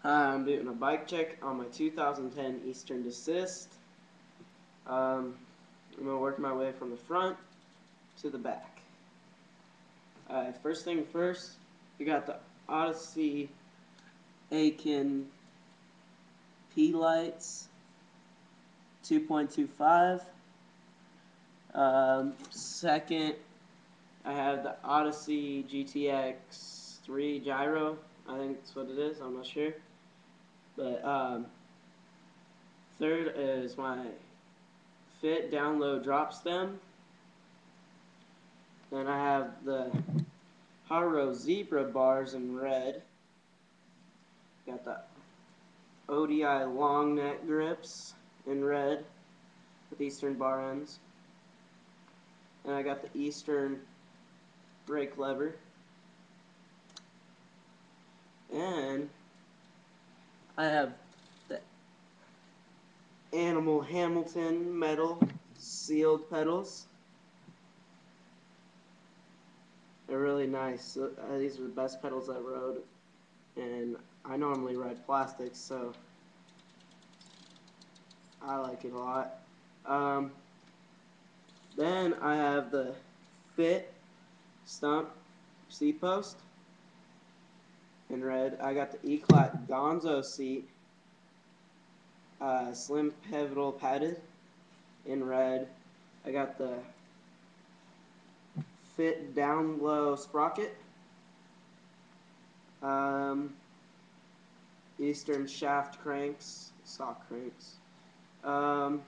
Hi, I'm doing a bike check on my 2010 Eastern Desist. I'm going to work my way from the front to the back. First thing first, we got the Odyssey Aitken p-lytes 2.25. Second, I have the Odyssey GTX 3 gyro. I think that's what it is, I'm not sure. But third is my fit down low drop stem. Then I have the haro zebra bars in red. Got the odyssey long neck grips in red with eastern bar ends. And I got the eastern brake lever. And I have the Animal Hamilton metal sealed pedals. They're really nice. These are the best pedals I rode, and I normally ride plastics, so I like it a lot. Then I have the Fit Stump seat post in red. I got the eclat gonzo seat, slim pivotal padded in red. I got the Fit down low sprocket, Eastern shaft cranks, stock cranks, and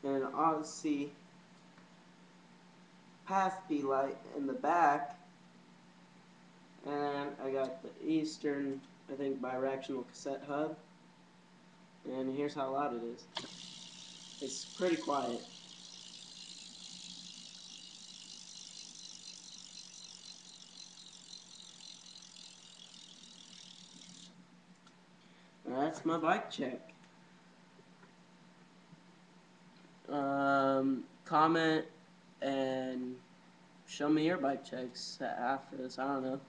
an Odyssey path p-lyte in the back. And I got the Eastern, I think, bi-rectional cassette hub. And here's how loud it is. It's pretty quiet. That's my bike check. Comment and show me your bike checks after this. I don't know.